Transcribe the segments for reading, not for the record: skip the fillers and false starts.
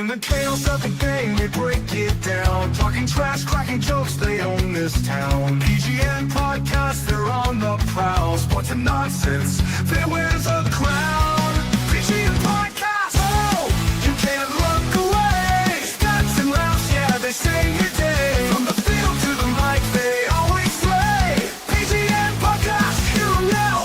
In the chaos of the game, they break it down. Talking trash, cracking jokes, they own this town. PGN podcast, they're on the prowl. Sports and nonsense, they wears a crown. PGN podcast, oh, you can't look away. Stats and laughs, yeah, they sing your day. From the field to the mic, they always slay. PGN podcast, here and now.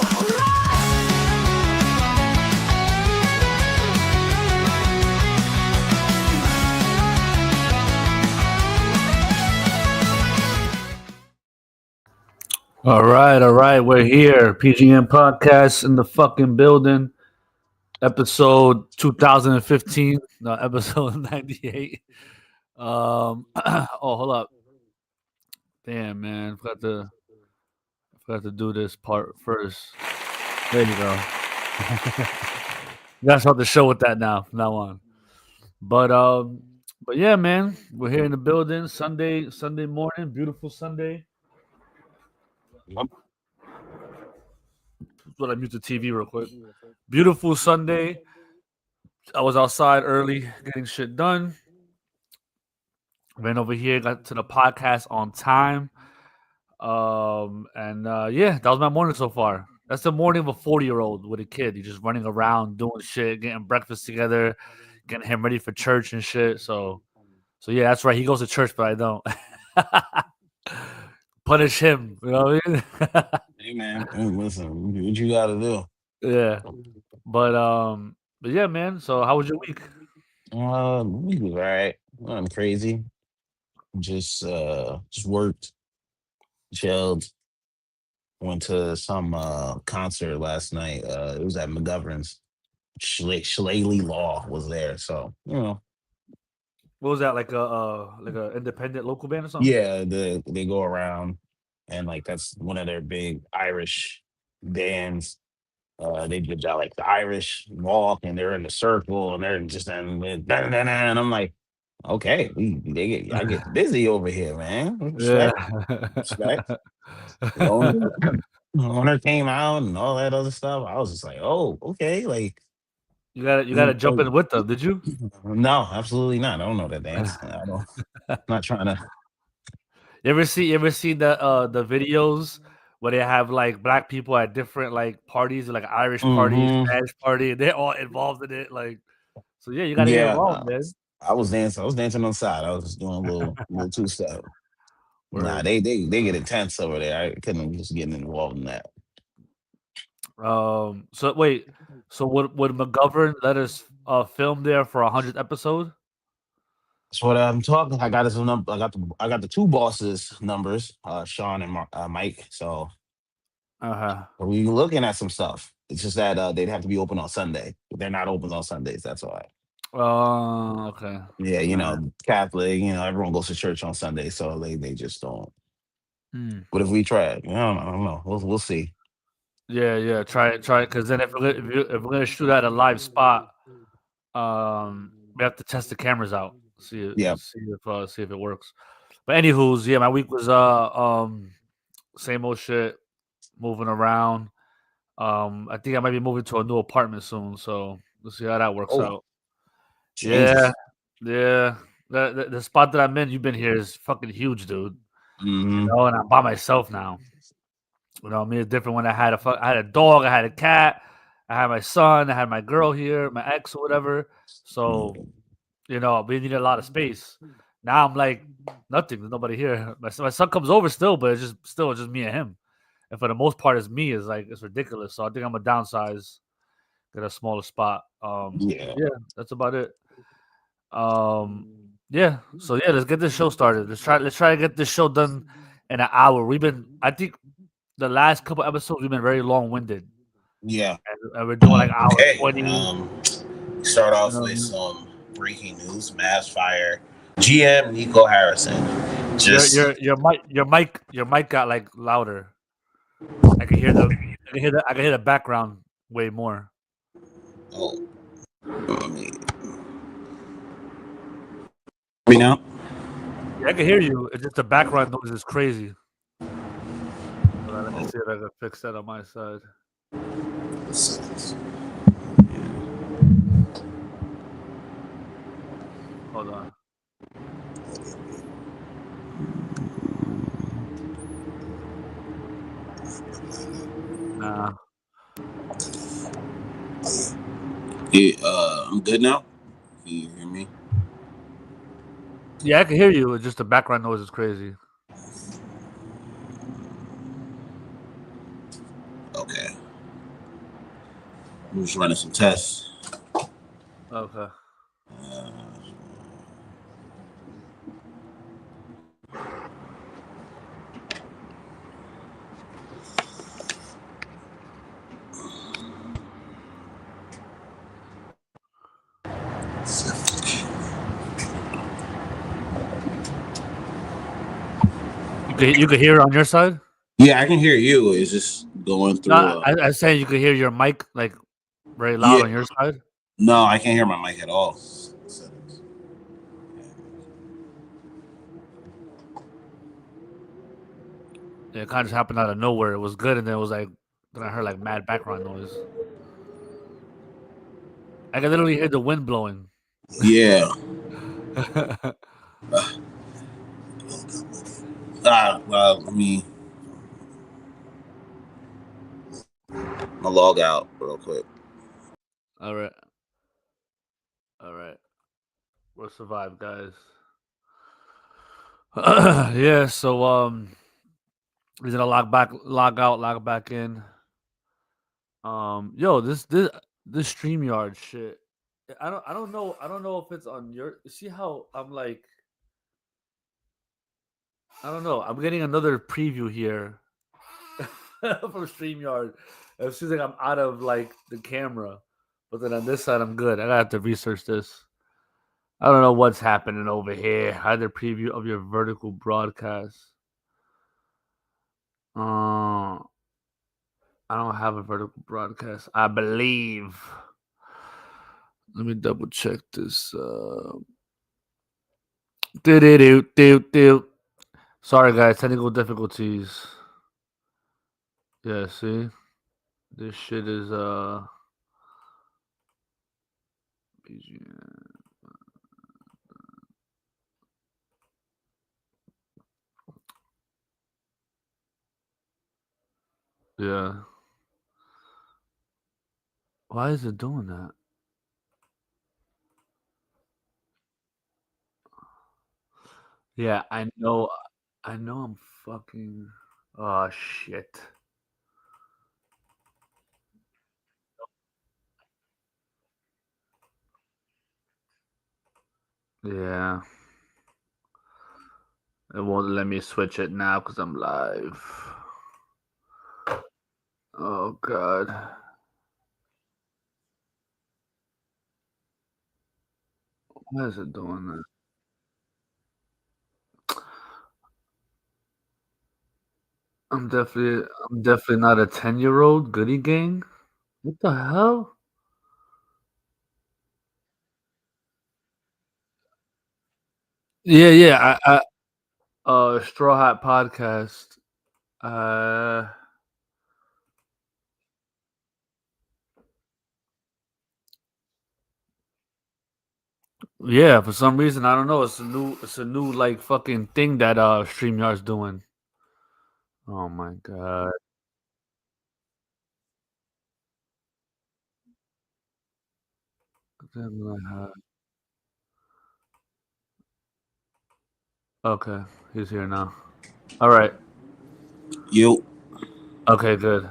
All right. We're here. PGN podcast in the fucking building. Episode 2015. No, episode 98. Oh, hold up. Damn, man. Forgot to do this part first. There you go. You gotta start the show with that now, from now on. But yeah, man. We're here in the building. Sunday morning. Beautiful Sunday. But I mute the TV real quick. Beautiful Sunday. I was outside early getting shit done. Ran over here, got to the podcast on time. Yeah, that was my morning so far. That's the morning of a 40-year-old with a kid. He's just running around, doing shit, getting breakfast together, getting him ready for church and shit. So yeah, that's right. He goes to church, but I don't. Punish him, you know what I mean? Hey man, listen, what you gotta do? Yeah, but yeah, man. So how was your week? We was all right. Nothing crazy. Just worked, chilled. Went to some concert last night. It was at McGovern's. Shillelagh Law was there, so you know. What was that, like a independent local band or something? Yeah, they go around, and like that's one of their big Irish bands. They did that like the Irish walk, and they're in the circle, and they're just and I'm like, okay, I get busy over here, man. Respect. The owner came out and all that other stuff. I was just like, oh, okay, like. You gotta jump in with them, did you? No, absolutely not. I don't know that dance. I'm not trying to. You ever see the videos where they have like black people at different like parties, like Irish parties, Spanish party, and they're all involved in it. Like, so yeah, you gotta get involved, man. I was dancing on the side. I was just doing a little two-step. Nah, they get intense over there. I couldn't just get involved in that. So wait. So would McGovern let us film there for 100th episode? That's what I'm talking. I got his number. I got the two bosses' numbers, Sean and Mike. So, we looking at some stuff. It's just that they'd have to be open on Sunday. But they're not open on Sundays. That's why. Oh, okay. Yeah, you know, Catholic. You know, everyone goes to church on Sunday, so they just don't. But if we try it, I don't know. We'll see. Yeah, try it. Because then if we're gonna shoot at a live spot, we have to test the cameras out, see if it works. But anywho's, yeah, my week was same old shit, moving around. I think I might be moving to a new apartment soon, so we'll see how that works out. Jesus. Yeah. The spot that I'm in, you've been here, is fucking huge, dude. Mm-hmm. You know, and I'm by myself now. You know, I mean, it's different when I had a dog, I had a cat, I had my son, I had my girl here, my ex or whatever. So, you know, we needed a lot of space. Now I'm like, nothing. There's nobody here. My son comes over still, but it's just me and him. And for the most part, it's me. It's ridiculous. So I think I'm gonna downsize, get a smaller spot. Yeah, that's about it. Yeah. So yeah, let's get this show started. Let's try to get this show done in an hour. I think the last couple episodes we've been very long-winded. Yeah, and we're doing like hour 20. Start off with some breaking news: Mavs fire GM Nico Harrison. Just your mic got like louder. I can hear the background way more. Oh, let me now. Yeah, I can hear you. It's just the background noise is crazy. Let me see if I can fix that on my side. Hold on. Nah. Yeah, I'm good now. Can you hear me? Yeah, I can hear you. It's just the background noise is crazy. Okay. I'm just running some tests. Okay. You could hear it on your side? Yeah, I can hear you. It's just going through. No, I saying you could hear your mic like very loud Yeah, on your side. no, I can't hear my mic at all. Yeah, it kind of just happened out of nowhere. It was good, and then it was like then I heard like mad background noise. I could literally hear the wind blowing. Yeah. Well, let me. I'll log out real quick. All right. All right. We'll survive, guys. Yeah, so he's gonna log out, log back in. Yo, this StreamYard shit. I don't know if it's on your see how I'm like I don't know. I'm getting another preview here from StreamYard. It seems like I'm out of like the camera. But then on this side I'm good. I gotta have to research this. I don't know what's happening over here. Either preview of your vertical broadcast. I don't have a vertical broadcast. I believe. Let me double check this. Do. Sorry, guys. Technical difficulties. Yeah, see, this shit is PGN. Yeah. Why is it doing that? Yeah, I know. I know. I'm fucking. Oh shit. Yeah. It won't let me switch it now because I'm live. Oh god. Why is it doing that? I'm definitely not a 10-year-old goody gang. What the hell? Yeah. Straw Hat Podcast. Uh, yeah. For some reason, I don't know. It's a new like fucking thing that StreamYard's doing. Oh my god. Okay, he's here now. All right. You. Okay, good.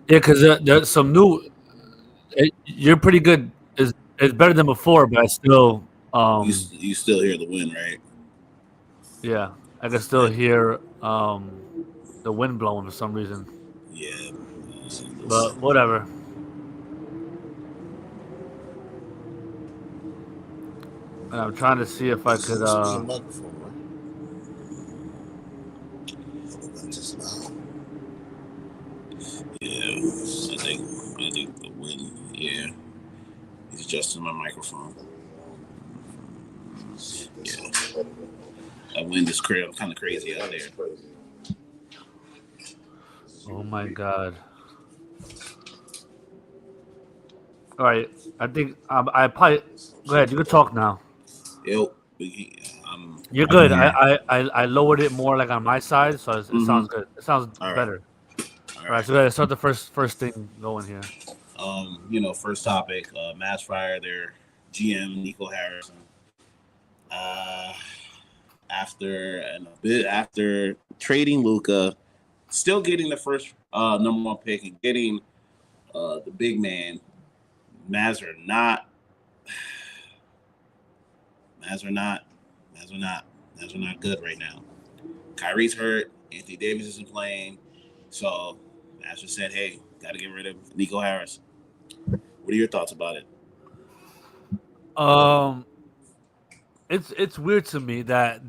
Yeah, because there's some new. You're pretty good. It's better than before, but I still You still hear the wind, right? yeah, I can still hear the wind blowing for some reason. Yeah. But whatever. And I'm trying to see if I could Yeah. I think the wind. Yeah. He's adjusting my microphone. Yeah. That wind is kind of crazy out there. oh my god. All right. I think I probably go ahead, you can talk now. Yo, You're good. I lowered it more like on my side, so it sounds good. It sounds All right. better. All All right, right. so let's start the first thing going here. First topic, Mavs fire their GM Nico Harrison. Uh, after trading Luca, still getting the first number one pick and getting the big man. Mavs are not. Mavs are not. Mavs are not. Mavs are not good right now. Kyrie's hurt. Anthony Davis isn't playing. So Mavs just said, "Hey, got to get rid of Nico Harris." What are your thoughts about it? It's weird to me that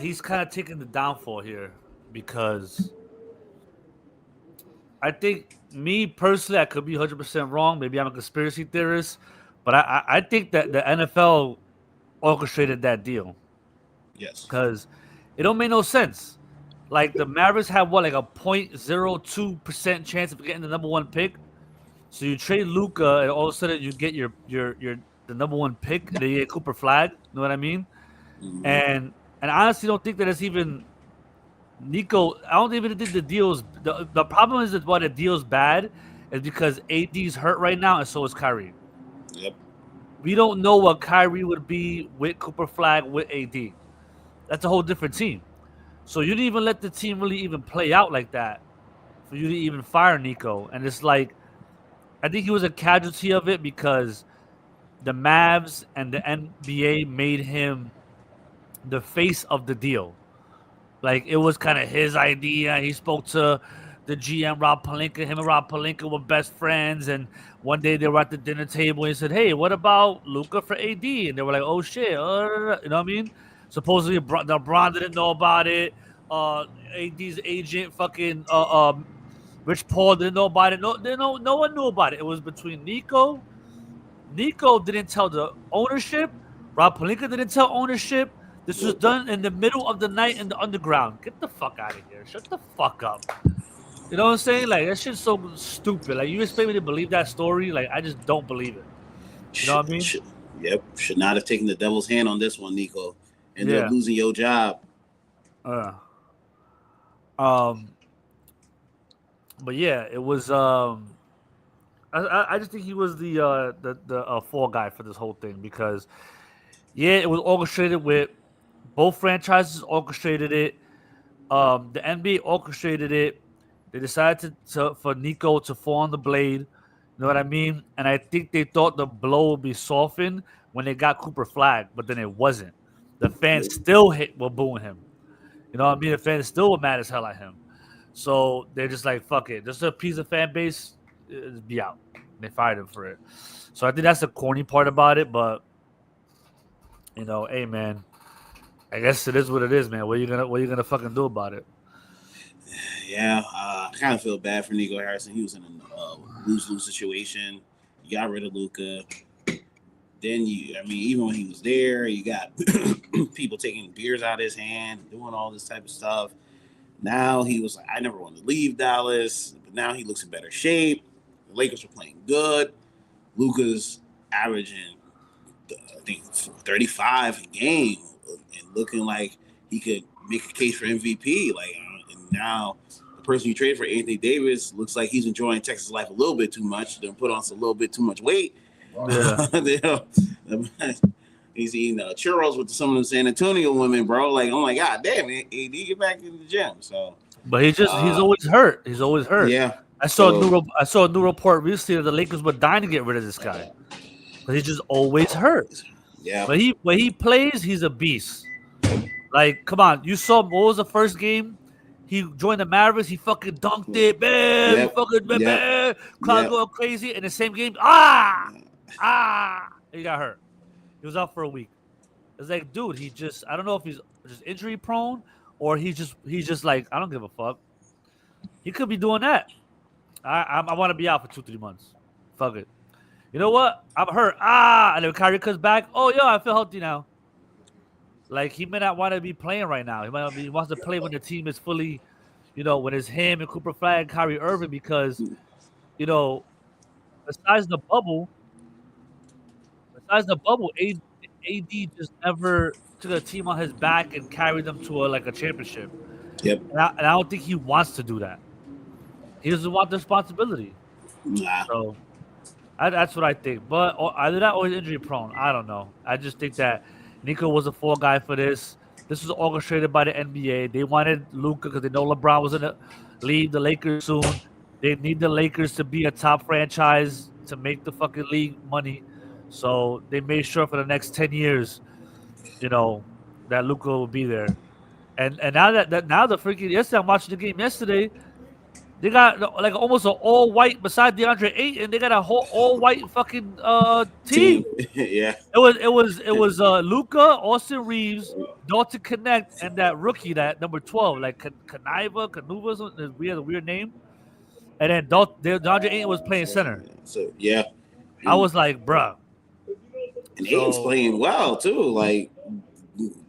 he's kind of taking the downfall here because I think me personally, I could be 100% wrong. Maybe I'm a conspiracy theorist, but I think that the NFL orchestrated that deal Yes. because it don't make no sense. Like the Mavericks have what, like a 0.02% chance of getting the number one pick. So you trade Luca, and all of a sudden you get your the number one pick, and then you get Cooper Flag. You know what I mean? Mm-hmm. And I honestly don't think that it's even Nico. I don't even think the deal's the problem is that why the deal's bad is because AD's hurt right now, and so is Kyrie. Yep. We don't know what Kyrie would be with Cooper Flag with AD. That's a whole different team. So you didn't even let the team really even play out like that for you to even fire Nico. And it's like, I think he was a casualty of it because the Mavs and the NBA made him the face of the deal. Like, it was kind of his idea. He spoke to the GM, Rob Pelinka. Him and Rob Pelinka were best friends. And one day they were at the dinner table and he said, "Hey, what about Luca for AD?" And they were like, "Oh, shit." You know what I mean? Supposedly, LeBron didn't know about it. AD's agent, fucking Rich Paul, didn't know about it. No one knew about it. It was between Nico. Nico didn't tell the ownership. Rob Pelinka didn't tell ownership. This was done in the middle of the night in the underground. Get the fuck out of here. Shut the fuck up. You know what I'm saying? Like, that shit's so stupid. Like, you expect me to believe that story? Like, I just don't believe it. You know what I mean? Yep. Should not have taken the devil's hand on this one, Nico. Ended up losing your job. But yeah, it was. I just think he was the fall guy for this whole thing because, yeah, it was orchestrated with both franchises orchestrated it. The NBA orchestrated it. They decided for Nico to fall on the blade. You know what I mean? And I think they thought the blow would be softened when they got Cooper Flag, but then it wasn't. The fans still were booing him. You know what I mean? The fans still were mad as hell at him. So they're just like, fuck it. Just a piece of fan base, be out. They fired him for it. So I think that's the corny part about it. But, hey, man, I guess it is what it is, man. What are you gonna fucking do about it? Yeah, I kind of feel bad for Nico Harrison. He was in a lose-lose situation. You got rid of Luca. Then even when he was there, you got people taking beers out of his hand, doing all this type of stuff. Now he was like, I never want to leave Dallas, but now he looks in better shape. The Lakers are playing good. Luca's averaging, I think, 35 a game and looking like he could make a case for MVP. And now the person you traded for, Anthony Davis, looks like he's enjoying Texas life a little bit too much. Then put on a little bit too much weight. Yeah. He's eating churros with some of the San Antonio women, bro. Like, oh my god, damn, AD, get back in the gym. So, but he's always hurt. He's always hurt. Yeah. I saw a new report recently that the Lakers were dying to get rid of this guy, but he's just always hurt. Yeah. But when he plays, he's a beast. Like, come on, you saw what was the first game? He joined the Mavericks. He fucking dunked it, man. He fucking man. Crowd going crazy. In the same game, he got hurt. He was out for a week. It's like, dude, I don't know if he's just injury prone or he's just like, I don't give a fuck. He could be doing that. I want to be out for 2-3 months. Fuck it. You know what? I'm hurt. And then Kyrie comes back. Oh, yo, I feel healthy now. Like, he may not want to be playing right now. He wants to play when the team is fully, when it's him and Cooper Flag and Kyrie Irving because, besides the bubble, besides the bubble, AD just never took a team on his back and carried them to a championship. Yep. And I don't think he wants to do that. He doesn't want the responsibility. Nah. So that's what I think. But either that or he's injury prone. I don't know. I just think that Nico was a fall guy for this. This was orchestrated by the NBA. They wanted Luka because they know LeBron was going to leave the Lakers soon. They need the Lakers to be a top franchise to make the fucking league money. So they made sure for the next 10 years, that Luka will be there. And now that now the freaking yesterday I'm watching the game yesterday. They got like almost an all white beside DeAndre Ayton. They got a whole all white fucking team. Yeah. It was Luca, Austin Reeves, Dalton Connect, and that rookie that number 12, like Canuva, we had a weird name. And then DeAndre Ayton was playing center. So yeah. I was like, bruh. And Ayton's playing well too. Like,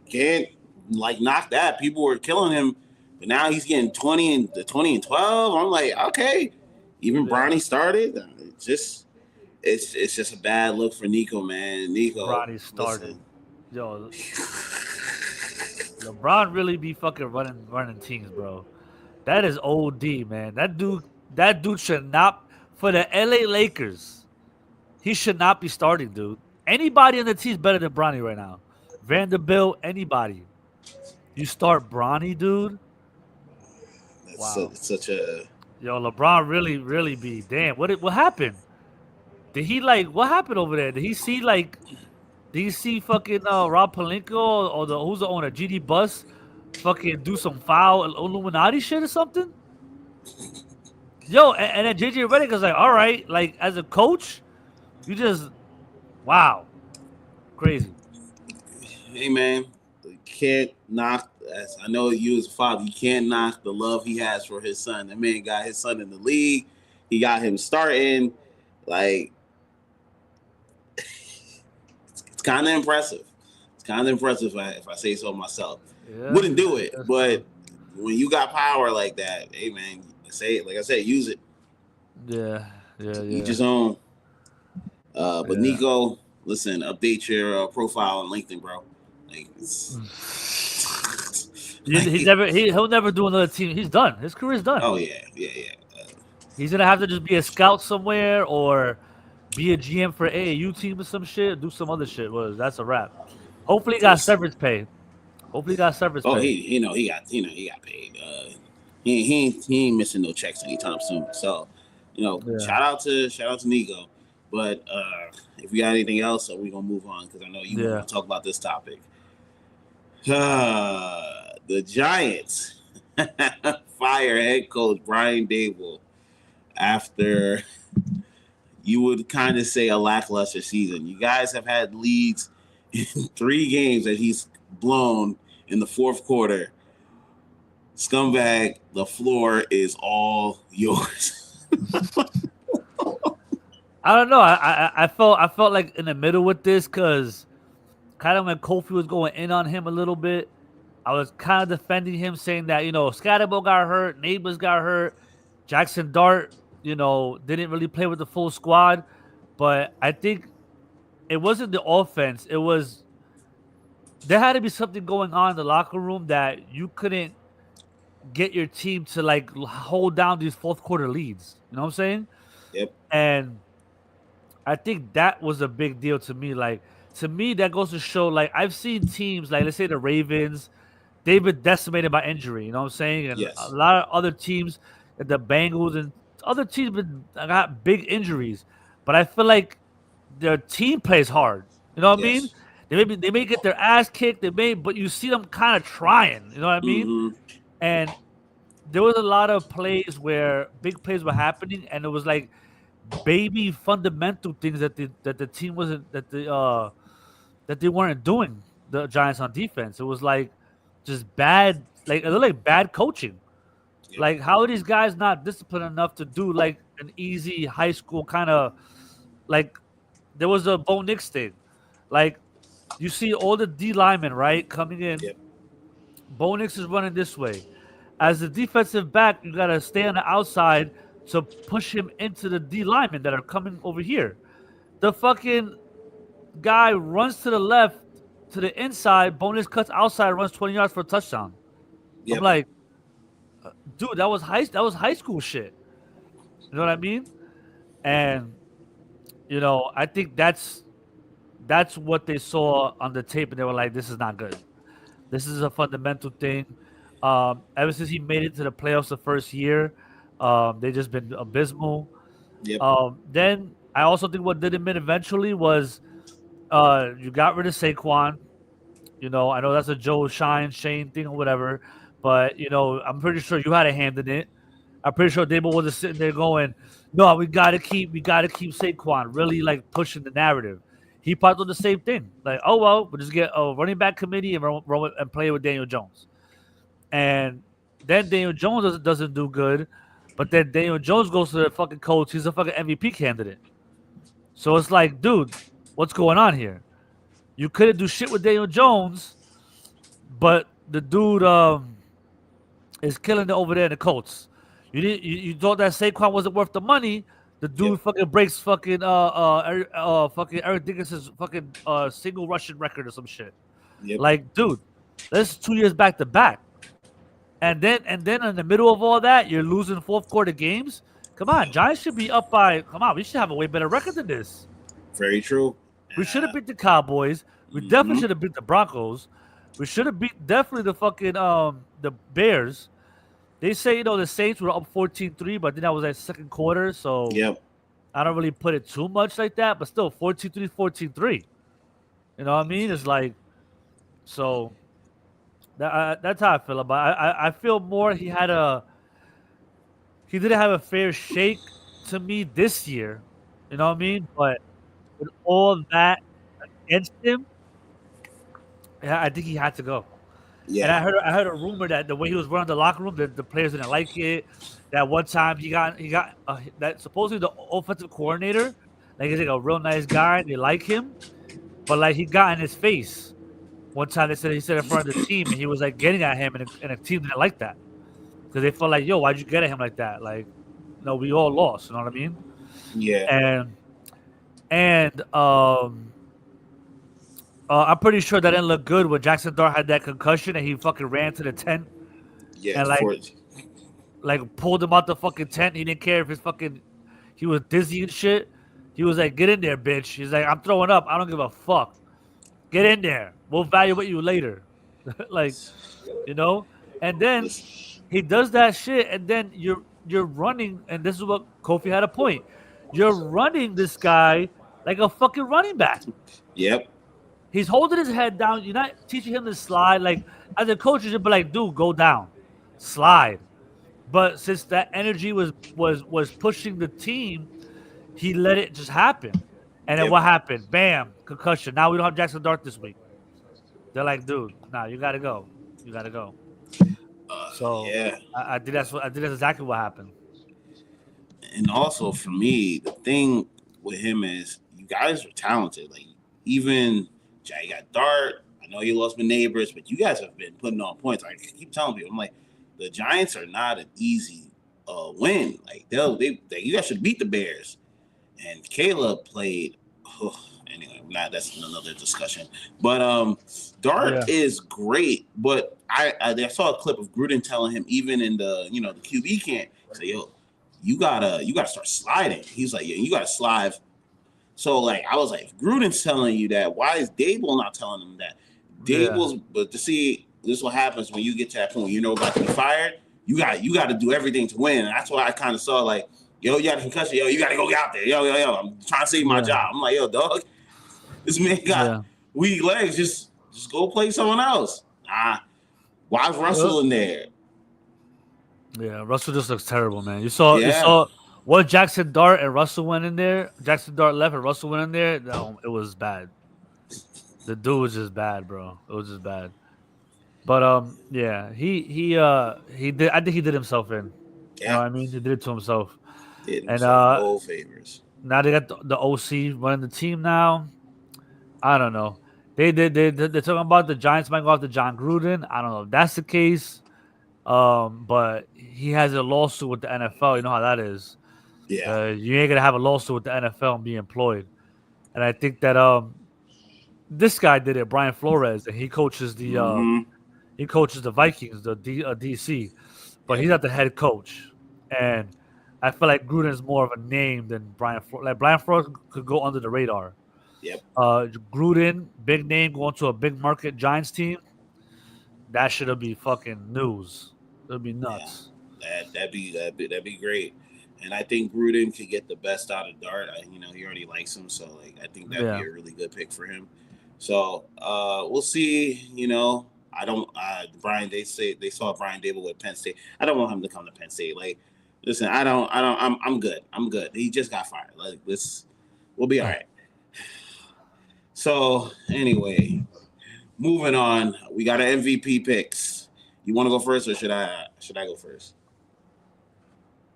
can't knock that. People were killing him. But now he's getting 20 and 12. I'm like, okay. Even Bronny started. It's just a bad look for Nico, man. Nico. Bronny started. Yo, LeBron really be fucking running teams, bro. That is OD, man. That dude should not, for the LA Lakers, he should not be starting, dude. Anybody on the team is better than Bronny right now. Vanderbilt, anybody. You start Bronny, dude. Wow. Such a LeBron really be damn. What happened? Did he what happened over there? Did he see fucking Rob Pelinka or who's the owner, GD Bus, fucking do some foul Illuminati shit or something? Yo, and then JJ Redick is like, all right, like as a coach, you just wow, crazy. Hey man, you can't knock. As I know you as a father, you can't knock the love he has for his son. That man got his son in the league. He got him starting. Like, it's kind of impressive. It's kind of impressive if I say so myself. Yeah, wouldn't do it, but when you got power like that, hey man, say it. Like I said, use it. Yeah. Each his own. But Nico, listen, update your profile on LinkedIn, bro. Like, he'll never do another team. He's done. His career's done. Oh yeah. He's gonna have to just be a scout somewhere or be a GM for AAU team or some shit. Do some other shit. That's a wrap. Hopefully, he got severance pay. Oh, he got paid. He ain't missing no checks anytime soon. So, shout out to Nico. But if we got anything else, we gonna move on because I know you want to talk about this topic. The Giants fire head coach Brian Daboll after you would kind of say a lackluster season. You guys have had leads in 3 games that he's blown in the fourth quarter. Scumbag, the floor is all yours. I don't know. I felt like in the middle with this because kind of when Kofi was going in on him a little bit, I was kind of defending him, saying that Scatterbo got hurt, Neighbors got hurt, Jackson Dart, didn't really play with the full squad. But I think it wasn't the offense. It was there had to be something going on in the locker room that you couldn't get your team to hold down these fourth quarter leads. You know what I'm saying? Yep. And I think that was a big deal to me. To me, that goes to show, I've seen teams, let's say the Ravens, they've been decimated by injury, you know what I'm saying? And a lot of other teams, the Bengals and other teams got big injuries. But I feel like their team plays hard. You know what I mean? They may get their ass kicked, but you see them kind of trying, you know what I mean? Mm-hmm. And there was a lot of plays where big plays were happening, and it was baby fundamental things that the team wasn't that they weren't doing, the Giants on defense. It was just bad, it looked like bad coaching. Yep. How are these guys not disciplined enough to do an easy high school kind of there was a Bo Nix thing. You see all the D linemen, right, coming in. Yep. Bo Nix is running this way. As the defensive back, you got to stay on the outside to push him into the D linemen that are coming over here. The fucking guy runs to the left, to the inside, bonus cuts outside, runs 20 yards for a touchdown. I'm Yep. like, dude, that was high school shit. You know what I mean? And I think that's what they saw on the tape, and they were like, "This is not good. This is a fundamental thing." Ever since he made it to the playoffs the first year, they just been abysmal. Yep. Then I also think what did him in eventually was you got rid of Saquon. I know that's a Joe Shane thing or whatever, but I'm pretty sure you had a hand in it. I'm pretty sure Daboll wasn't sitting there going, "No, we gotta keep Saquon," really like pushing the narrative. He probably did the same thing, like, "Oh well, we'll just get a running back committee and and play with Daniel Jones." And then Daniel Jones doesn't do good, but then Daniel Jones goes to the fucking coach. He's a fucking MVP candidate. So it's like, dude, what's going on here? You couldn't do shit with Daniel Jones, but the dude is killing it over there in the Colts. You thought that Saquon wasn't worth the money. The dude fucking breaks fucking fucking Eric Dickinson's fucking single rushing record or some shit. Yep. Like, dude, that's 2 years back to back. And then in the middle of all that, you're losing fourth quarter games. Come on, Giants should be up by. Come on, we should have a way better record than this. Very true. We should have beat the Cowboys. We definitely should have beat the Broncos. We should have beat definitely the fucking the Bears. They say the Saints were up 14-3, but then that was like second quarter, so Yep. I don't really put it too much like that. But still, 14-3, 14-3. You know what I mean? It's like so. That's how I feel about it. I feel more he didn't have a fair shake to me this year. You know what I mean? But with all that against him, yeah, I think he had to go. And Yeah. I heard a rumor that the way he was running the locker room, the players didn't like it. That one time he got that supposedly the offensive coordinator, like he's like a real nice guy, they like him, but like he got in his face. One time he said in front of the team, and he was like getting at him, and a team didn't like that because they felt like, "Yo, why'd you get at him like that?" Like, no, we all lost. You know what I mean? Yeah. And I'm pretty sure that didn't look good when Jackson Dart had that concussion and he fucking ran to the tent Yeah. and like pulled him out the fucking tent. He didn't care if he was dizzy and shit. He was like, "Get in there, bitch." He's like, "I'm throwing up. I don't give a fuck. Get in there. We'll evaluate you later." Like, and then he does that shit, and then you're running, and this is what Kofi had a point. You're running this guy like a fucking running back. Yep. He's holding his head down. You're not teaching him to slide. Like, as a coach, you should be like, "Dude, go down, slide." But since that energy was pushing the team, he let it just happen. And then what happened? Bam, concussion. Now we don't have Jackson Dart this week. They're like, "Dude, nah, you gotta go. You gotta go." So Yeah. I think that's exactly what happened. And also for me, the thing with him is you guys are talented. Like even you got Dart. I know you lost my neighbors, but you guys have been putting on points. I keep telling people, I'm like, the Giants are not an easy win. Like you guys should beat the Bears. And Caleb played. Anyway, that's another discussion. But Dart is great. But I saw a clip of Gruden telling him even in the the QB camp, say, "Yo, you gotta start sliding." He's like, "Yeah, you gotta slide." So like I was like, if Gruden's telling you that, why is Daboll not telling him that? But to see this is what happens when you get to that point, about to be fired. You got to do everything to win. And that's why I kind of saw like, "Yo, you got a concussion. Yo, you got to go out there. Yo. I'm trying to save my job." I'm like, "Yo, dog, this man got weak legs. Just go play someone else." Why is Russell in there? Yeah, Russell just looks terrible, man. You saw what Jackson Dart and Russell went in there. Jackson Dart left and Russell went in there. No, it was bad. The dude was just bad, bro. It was just bad. But yeah, he did. I think he did himself in. You know what I mean? He did it to himself. No favors. Now they got the OC running the team now. I don't know. They're talking about the Giants might go after John Gruden. I don't know if that's the case. But he has a lawsuit with the NFL. You know how that is. Yeah. You ain't gonna have a lawsuit with the NFL and be employed. And I think that this guy did it, Brian Flores, and he coaches the Mhm. Vikings, the DC, but Yep. he's not the head coach. And I feel like Gruden's more of a name than Brian Flores. Like Brian Flores could go under the radar. Yep. Gruden, big name, going to a big market Giants team. That should be fucking news. It'll be Yeah. nuts. That'd be great. And I think Gruden could get the best out of Dart. He already likes him, so like I think that'd be Yeah. a really good pick for him. So we'll see. I don't. Brian, they saw Brian Daboll with Penn State. I don't want him to come to Penn State. Like, listen, I don't. I'm good. I'm good. He just got fired. Like this, we'll be all right. So anyway, moving on. We got an MVP picks. You want to go first, or should I? Should I go first?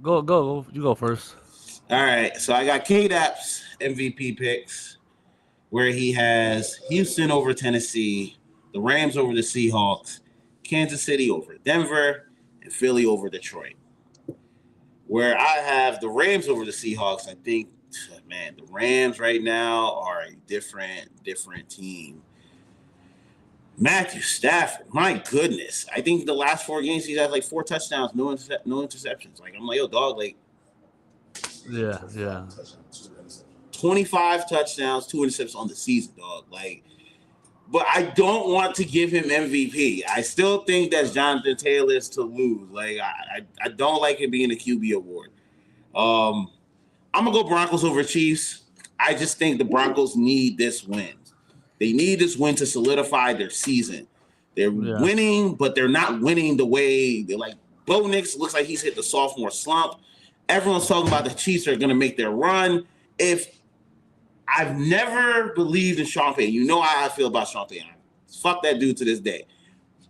Go. You go first. All right. So I got K-Dap's MVP picks, where he has Houston over Tennessee, the Rams over the Seahawks, Kansas City over Denver, and Philly over Detroit. Where I have the Rams over the Seahawks, I think, man, the Rams right now are a different team. Matthew Stafford, my goodness. I think the last 4 games he's had like 4 touchdowns, no interceptions. Like, I'm like, yo, dog, like Yeah. 25 touchdowns, 2 interceptions on the season, dog. Like, but I don't want to give him MVP. I still think that's Jonathan Taylor's to lose. Like, I don't like it being a QB award. I'm gonna go Broncos over Chiefs. I just think the Broncos need this win. They need this win to solidify their season. They're winning, but they're not winning the way they're like. Bo Nix looks like he's hit the sophomore slump. Everyone's talking about the Chiefs are going to make their run. If I've never believed in Sean Payton, you know how I feel about Sean Payton. Fuck that dude to this day.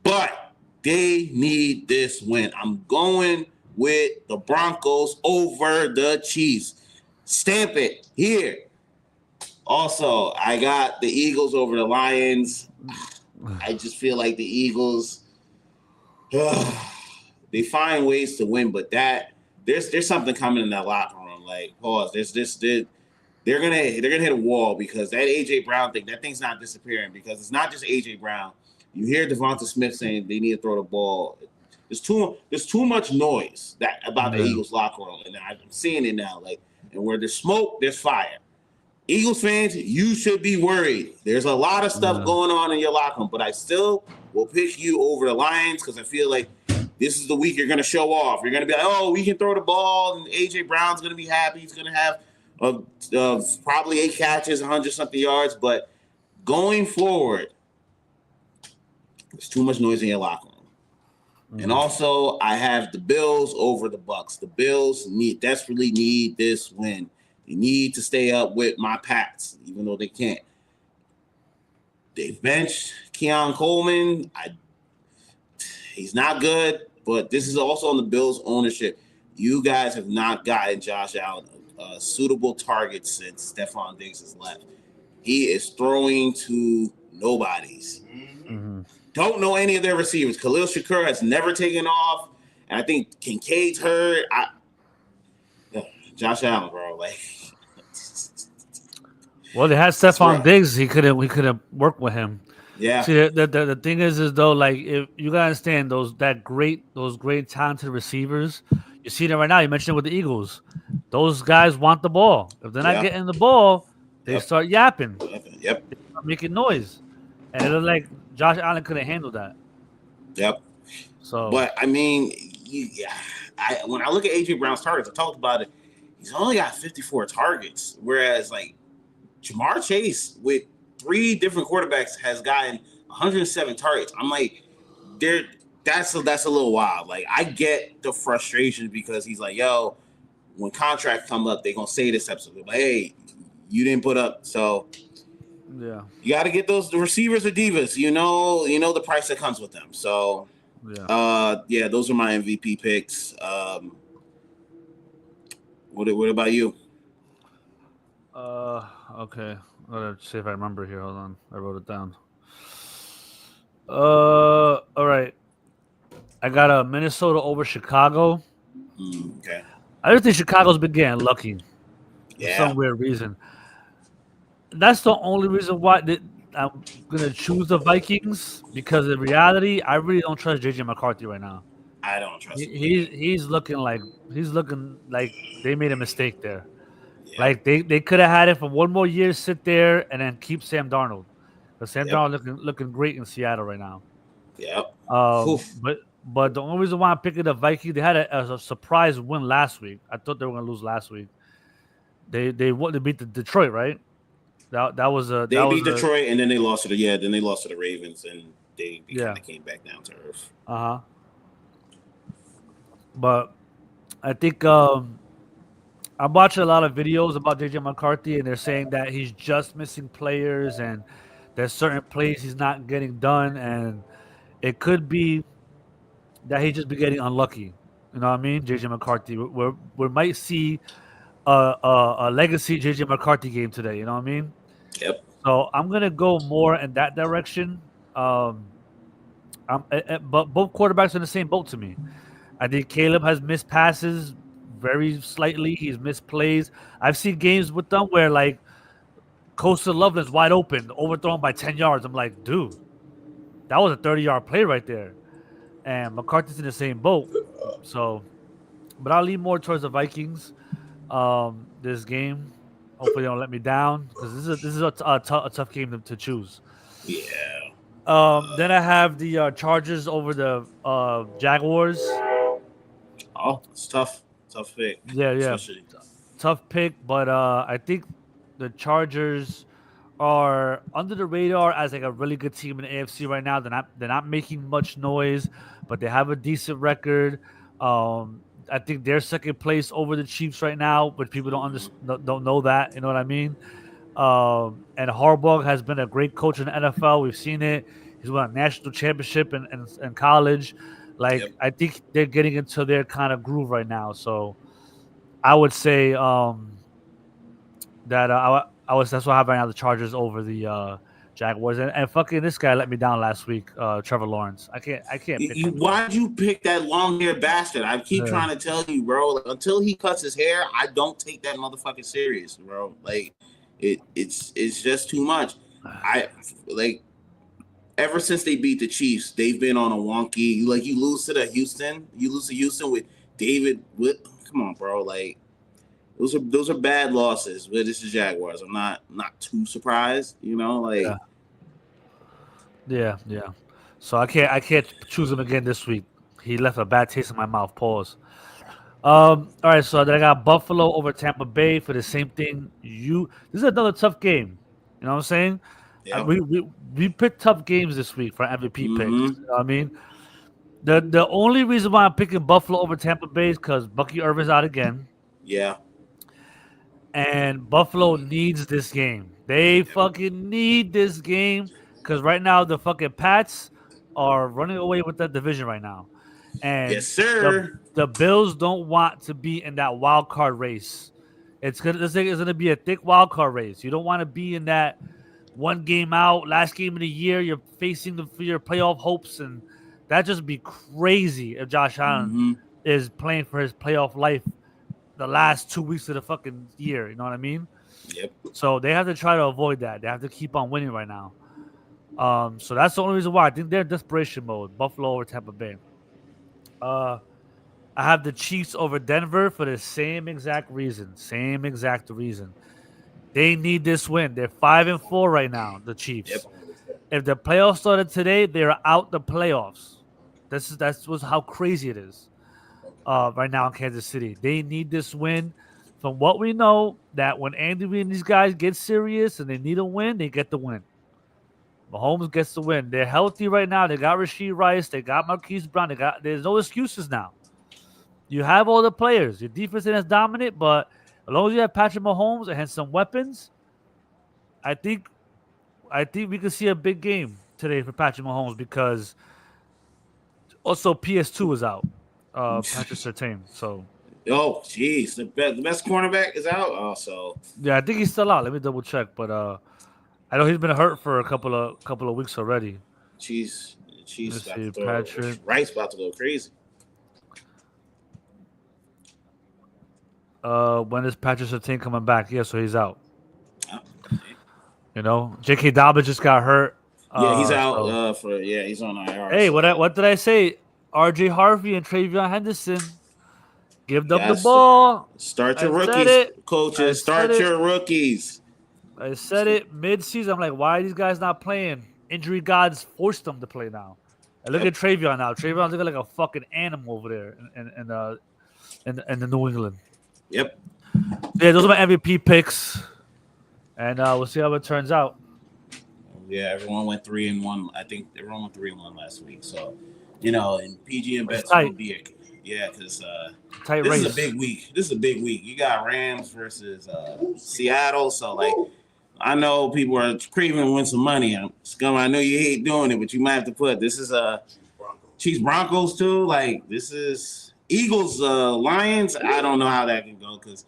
But they need this win. I'm going with the Broncos over the Chiefs. Stamp it here. Also, I got the Eagles over the Lions. I just feel like the Eagles, they find ways to win, but there's something coming in that locker room. Like, pause. They're gonna hit a wall because that AJ Brown thing, that thing's not disappearing because it's not just AJ Brown. You hear Devonta Smith saying they need to throw the ball. There's too much noise about the Eagles locker room, and I'm seeing it now. Like, and where there's smoke, there's fire. Eagles fans, you should be worried. There's a lot of stuff going on in your locker room, but I still will pick you over the Lions because I feel like this is the week you're going to show off. You're going to be like, oh, we can throw the ball, and A.J. Brown's going to be happy. He's going to have probably 8 catches, 100-something yards. But going forward, there's too much noise in your locker room. And also, I have the Bills over the Bucks. The Bills desperately need this win. They need to stay up with my Pats, even though they can't. They benched Keon Coleman. He's not good, but this is also on the Bills' ownership. You guys have not gotten Josh Allen a suitable target since Stephon Diggs has left. He is throwing to nobodies. Mm-hmm. Don't know any of their receivers. Khalil Shakur has never taken off, and I think Kincaid's hurt. Josh Allen, bro, like. Well, they had Stephon Diggs. He couldn't work with him. Yeah. See, the thing is though, like, if you gotta understand those great talented receivers, you see them right now. You mentioned it with the Eagles. Those guys want the ball. If they're not getting the ball, they start yapping. Yep. They start making noise, and it looked like Josh Allen couldn't handle that. Yep. So, but I mean, when I look at AJ Brown's targets, I talked about it. He's only got 54 targets, whereas like Jamar Chase with 3 different quarterbacks has gotten 107 targets. I'm like, that's a little wild. Like, I get the frustration because he's like, yo, when contracts come up, they're gonna say this episode, like, hey, you didn't put up. So yeah, you got to get the receivers or divas. You know the price that comes with them. So those are my MVP picks. What about you? Okay. Let's see if I remember here. Hold on. I wrote it down. All right. I got a Minnesota over Chicago. Okay. I just think Chicago's been getting lucky for some weird reason. That's the only reason why I'm gonna choose the Vikings because in reality, I really don't trust JJ McCarthy right now. I don't trust He, him he's either. he's looking like they made a mistake there. Yep. Like they could have had it for one more year, sit there, and then keep Sam Darnold. Because Sam Yep. Darnold looking great in Seattle right now. Yep. Um, Oof. but but the only reason why I'm picking the Vikings, they had a surprise win last week. I thought they were gonna lose last week. They beat the Detroit, right? That was a They beat Detroit, and then they lost to the Ravens, and they kind yeah. of came back down to earth. Uh-huh. But I think I'm watching a lot of videos about JJ McCarthy, and they're saying that he's just missing players, and there's certain plays he's not getting done, and it could be that he just be getting unlucky. You know what I mean? JJ McCarthy. We might see a legacy JJ McCarthy game today. You know what I mean? Yep. So I'm gonna go more in that direction. But both quarterbacks are in the same boat to me. I think Caleb has missed passes very slightly. He's missed plays. I've seen games with them where like Coastal Loveland's wide open, overthrown by 10 yards. I'm like, dude, that was a 30-yard play right there. And McCarthy's in the same boat. So, but I'll lean more towards the Vikings. This game. Hopefully, they don't let me down because this is a tough game to choose. Yeah. Then I have the Chargers over the Jaguars. Oh, it's tough. Tough pick, Yeah. especially. Tough pick, but I think the Chargers are under the radar as like a really good team in the AFC right now. They're not making much noise, but they have a decent record. I think they're second place over the Chiefs right now, but people don't know that. You know what I mean? And Harbaugh has been a great coach in the NFL. We've seen it. He's won a national championship in college. Like Yep. I think they're getting into their kind of groove right now. So I would say that I was that's why I have right now the Chargers over the Jaguars and fucking this guy let me down last week, Trevor Lawrence. I can't pick him. Why'd you pick that long haired bastard? I keep Yeah. trying to tell you, bro. Like, until he cuts his hair, I don't take that motherfucker serious, bro. Like, it's just too much. I like ever since they beat the Chiefs, they've been on a wonky. Like you lose to Houston with David. Come on, bro. Like those are bad losses. But this is Jaguars. I'm not too surprised. You know, like. Yeah. So I can't choose him again this week. He left a bad taste in my mouth. Pause. All right, so then I got Buffalo over Tampa Bay for the same thing. This is another tough game. You know what I'm saying? Yeah. We picked tough games this week for MVP picks. Mm-hmm. You know what I mean? The only reason why I'm picking Buffalo over Tampa Bay is because Bucky Irvin's out again, Yeah. and Buffalo needs this game. They fucking need this game because right now the fucking Pats are running away with that division right now, and Yes, sir. the Bills don't want to be in that wild card race. This thing is gonna be a thick wild card race. You don't want to be in that one game out, last game of the year. You're facing for your playoff hopes, and that just be crazy if Josh Allen Mm-hmm. is playing for his playoff life the last 2 weeks of the fucking year. You know what I mean? Yep. So they have to try to avoid that. They have to keep on winning right now. So that's the only reason why I think they're in desperation mode. Buffalo over Tampa Bay. I have the Chiefs over Denver for the same exact reason. Same exact reason. They need this win. They're 5-4 right now, the Chiefs. Yep. If the playoffs started today, they're out the playoffs. That's how crazy it is. Right now in Kansas City. They need this win. From what we know, that when Andy Reid and these guys get serious and they need a win, they get the win. Mahomes gets the win. They're healthy right now. They got Rasheed Rice. They got Marquise Brown. There's no excuses now. You have all the players. Your defense isn't as dominant, but as long as you have Patrick Mahomes and some weapons, I think we could see a big game today for Patrick Mahomes because also PS2 is out. Patrick Surtain. So Oh, jeez, the best cornerback is out. Oh, so yeah, I think he's still out. Let me double check, but I know he's been hurt for a couple of weeks already. Chiefs Let's about see, to throw. Patrick. Rice about to go crazy. When is Patrick Surtain coming back? Yeah, so he's out. Oh, You know, J.K. Daboll just got hurt. Yeah, he's out So, he's on IR. hey, So what did I say? R.J. Harvey and Travion Henderson, give them the yes, ball. start your I said rookies, it. I coaches. said Start it. your rookies. I said it mid-season. I'm like, why are these guys not playing? Injury gods forced them to play now. And look Yep. at Travion now. Travion's looking like a fucking animal over there in the New England. Yep. Yeah, those are my MVP picks, and we'll see how it turns out. Yeah, everyone went 3-1. I think everyone went 3-1 last week. So, and PGN It's bets tight. will be because Tight this race. is a big week. This is a big week. You got Rams versus Seattle. So, like, I know people are craving to win some money. Scum, I know you hate doing it, but you might have to this is Chiefs Broncos too. Like, this is Eagles Lions. I don't know how that can go because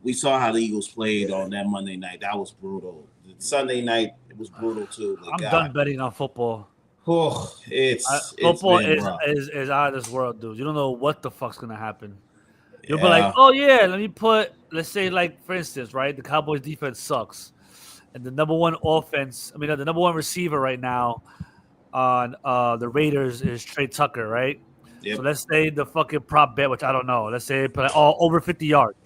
we saw how the Eagles played on that Monday night. That was brutal. Sunday night, it was brutal too. But I'm done betting on football. Oh, it's Football been rough. is out of this world, dude. You don't know what the fuck's gonna happen. You'll be Yeah. like, oh yeah, let's say, like, for instance, right? The Cowboys defense sucks. And the number one the number one receiver right now on the Raiders is Trey Tucker, right? Yep. So let's say the fucking prop bet, which I don't know, let's say put over 50 yards.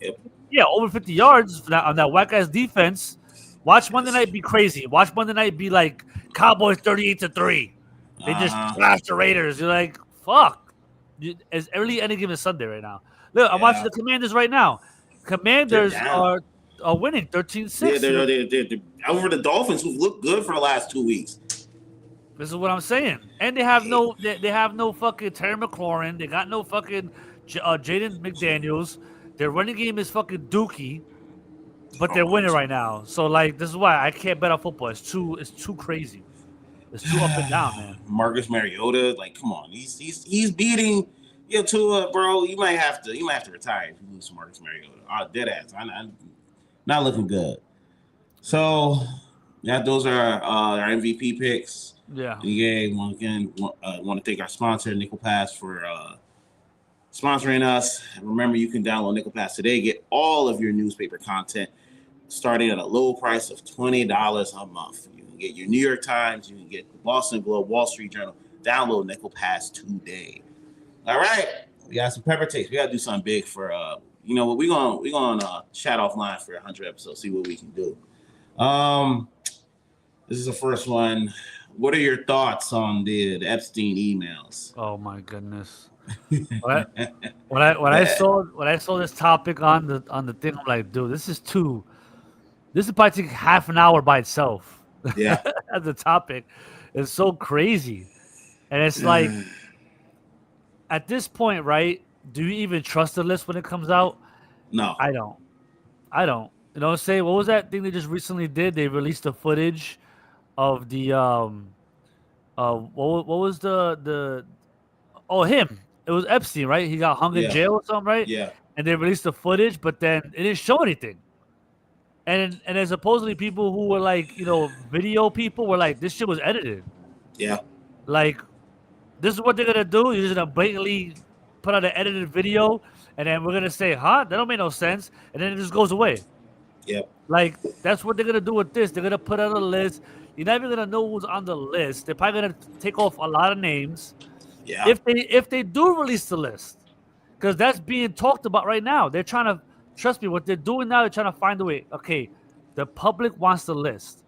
Yep. Yeah, over 50 yards on that whack ass defense. Watch Monday night be crazy. Watch Monday night be like Cowboys 38-3. They just trashed the Raiders. You're like, fuck. It's early any given Sunday right now. Look, I'm watching the Commanders right now. Commanders are winning 13-6. Yeah, they're over the Dolphins, who've looked good for the last 2 weeks. This is what I'm saying. And they have no fucking Terry McLaurin. They got no fucking Jaden McDaniels. Their running game is fucking dookie, but they're winning right now. So, like, this is why I can't bet on football. It's too crazy. It's too up and down, man. Marcus Mariota, like, come on, he's beating Tua, bro. You might have to retire if you lose to Marcus Mariota. Dead ass. I'm not looking good. So, yeah, those are our MVP picks. Yeah. Again, want to thank our sponsor, Nickel Pass, for sponsoring us. And remember, you can download Nickel Pass today. Get all of your newspaper content starting at a low price of $20 a month. You can get your New York Times. You can get the Boston Globe, Wall Street Journal. Download Nickel Pass today. All right. We got some pepper takes. We got to do something big for, what we're going to chat offline for 100 episodes, see what we can do. This is the first one. What are your thoughts on the Epstein emails? Oh my goodness! when I saw this topic on the thing, I'm like, dude, this is probably take half an hour by itself. Yeah, as a topic, it's so crazy, and it's like, at this point, right? Do you even trust the list when it comes out? No, I don't. You know what I'm saying? What was that thing they just recently did? They released the footage of the what was him. It was Epstein, right? He got hung in jail or something, right? Yeah. And they released the footage, but then it didn't show anything. And there's supposedly people who were like, video people were like, this shit was edited. Yeah. Like, this is what they're gonna do. You're just gonna blatantly put out an edited video, and then we're gonna say, that don't make no sense, and then it just goes away. Yep. Like, that's what they're gonna do with this. They're gonna put out a list. You're not even gonna know who's on the list. They're probably gonna take off a lot of names. Yeah. If they do release the list, because that's being talked about right now. They're trying to, trust me, what they're doing now, they're trying to find a way. Okay, the public wants the list,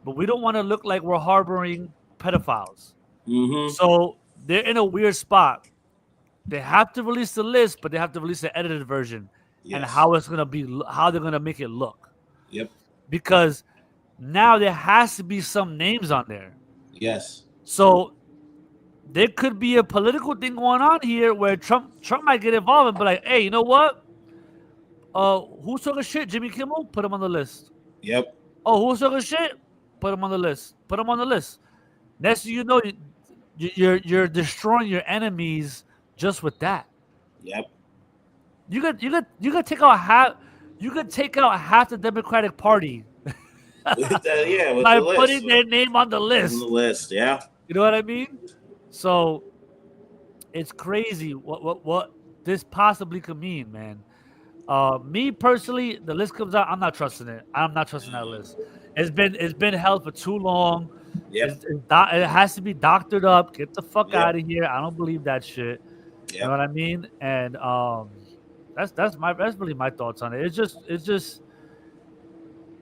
but we don't want to look like we're harboring pedophiles. Mm-hmm. So they're in a weird spot. They have to release the list, but they have to release the edited version. Yes. And how it's gonna be, how they're gonna make it look. Yep. Because now there has to be some names on there. Yes. So there could be a political thing going on here where Trump might get involved and be like, hey, you know what? Who's talking shit? Jimmy Kimmel? Put him on the list. Yep. Oh, who's talking shit? Put him on the list. Put him on the list. Next thing you know, you're destroying your enemies just with that. Yep. You could take out half. You could take out half the Democratic Party with by putting their name on the list. On the list, yeah. You know what I mean? So it's crazy what this possibly could mean, man. Me personally, the list comes out. I'm not trusting it. I'm not trusting that list It's been held for too long. Yep. It has to be doctored up. Get the fuck Yep. out of here. I don't believe that shit. You know Yep. what I mean? And that's really my thoughts on it. It's just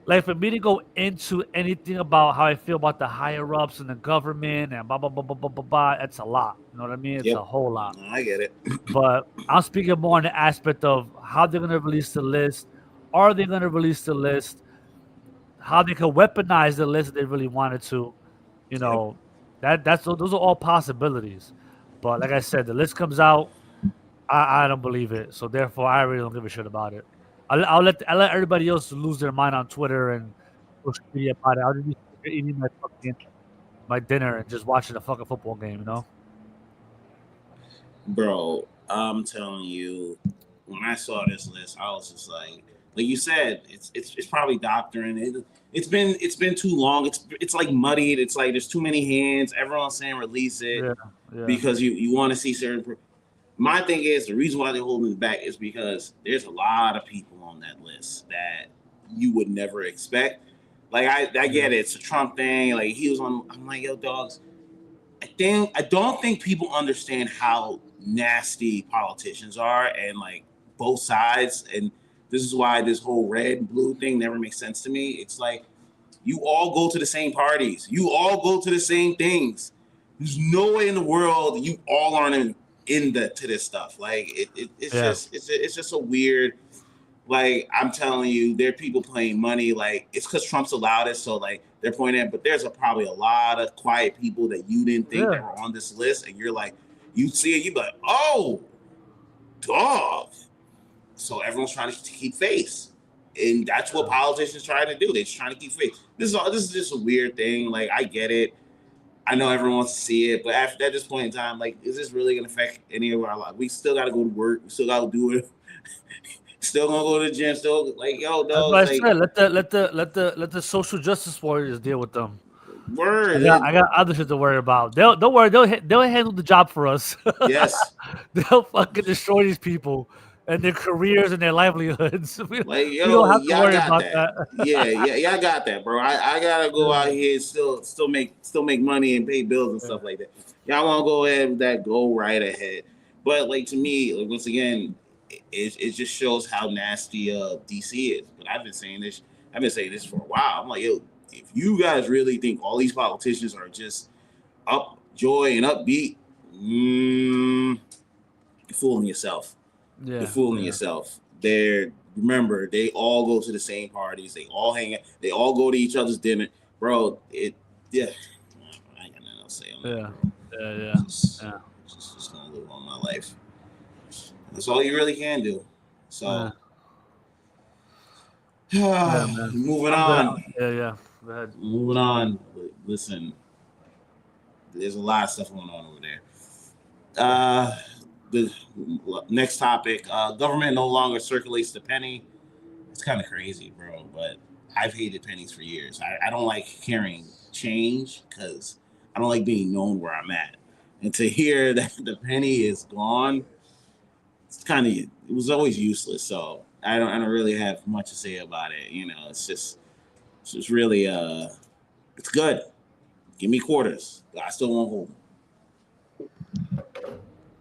like for me to go into anything about how I feel about the higher ups and the government and blah blah blah blah blah blah blah. It's a lot. You know what I mean? It's Yep. a whole lot. I get it. But I'm speaking more on the aspect of how they're gonna release the list. Are they gonna release the list? How they could weaponize the list if they really wanted to. You Yep. know, those are all possibilities. But like I said, the list comes out. I don't believe it. So therefore, I really don't give a shit about it. I'll let everybody else lose their mind on Twitter and social media about it. I'll just be eating my dinner and just watching a fucking football game. You know. Bro, I'm telling you, when I saw this list, I was just like you said, it's probably doctoring. It's been too long. It's like muddied. It's like there's too many hands. Everyone's saying release it because you want to see certain. My thing is the reason why they're holding it back is because there's a lot of people on that list that you would never expect. Like I get it. It's a Trump thing. Like he was on. I'm like, yo, dogs. I don't think people understand how nasty politicians are and like both sides. And this is why this whole red and blue thing never makes sense to me. It's like you all go to the same parties. You all go to the same things. There's no way in the world you all aren't to this stuff. Like it's just a weird. Like I'm telling you, there are people playing money. Like it's because Trump's allowed it, so like they're pointing at. But there's probably a lot of quiet people that you didn't think that were on this list, and you're like, you see it, you be like, oh, dog. So everyone's trying to keep face, and that's what politicians try to do. They're just trying to keep face. This is just a weird thing. Like I get it. I know everyone wants to see it, but at this point in time, like, is this really gonna affect any of our lives? We still got to go to work. We still got to do it. Still gonna go to the gym. Still like yo, dog. That's what I said. Let the social justice warriors deal with them. Word. I got other shit to worry about. Don't worry. They'll handle the job for us. Yes. They'll fucking destroy these people and their careers and their livelihoods. Like we don't have to worry about that. Yeah, I got that, bro. I gotta go out here and still make money and pay bills and stuff like that. Y'all want to go ahead with that? Go right ahead. But like to me, like, once again, it just shows how nasty DC is. But I've been saying this for a while. I'm like, yo, if you guys really think all these politicians are just up joy and upbeat, you're fooling yourself. Yeah, You're fooling yourself. Remember, they all go to the same parties. They all hang out. They all go to each other's dinner, bro. I ain't got nothing else to say on that. Yeah. Just gonna live on my life. That's all you really can do. So, moving on. Yeah. Go ahead. Moving on. Listen, there's a lot of stuff going on over there. The next topic: government no longer circulates the penny. It's kind of crazy, bro. But I've hated pennies for years. I don't like carrying change because I don't like being known where I'm at. And to hear that the penny is gone, it was always useless. So I don't really have much to say about it. You know, it's just really it's good. Give me quarters. But I still won't hold them.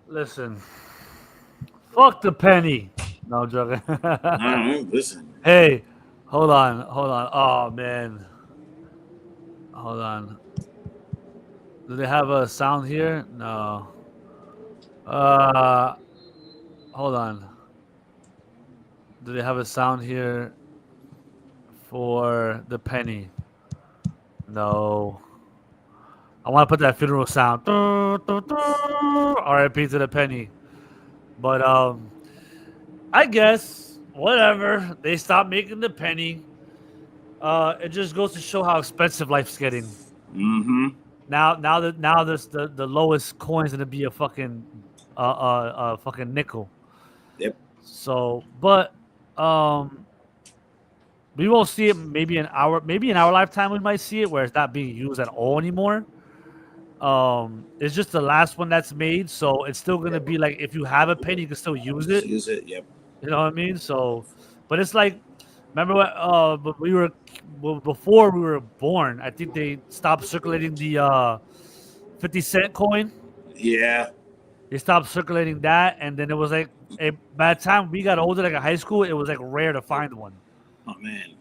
Listen, fuck the penny. No, I'm joking. Listen. Hey, hold on. Oh man, hold on. Do they have a sound here? No. Hold on. Do they have a sound here for the penny? No. I want to put that funeral sound. R.I.P. to the penny. But I guess whatever. They stopped making the penny. It just goes to show how expensive life's getting. Mm-hmm. Now this the lowest coin's gonna be a fucking nickel. Yep. So, but we won't see it. Maybe in our lifetime we might see it where it's not being used at all anymore. It's just the last one that's made, so it's still gonna be like if you have a penny, you can still use it. Use it. Yep. You know what I mean? So, but it's like, remember when we before we were born. I think they stopped circulating the 50-cent coin. Yeah. They stopped circulating that, and then it was like by the time we got older, like in high school, it was like rare to find one. Oh man,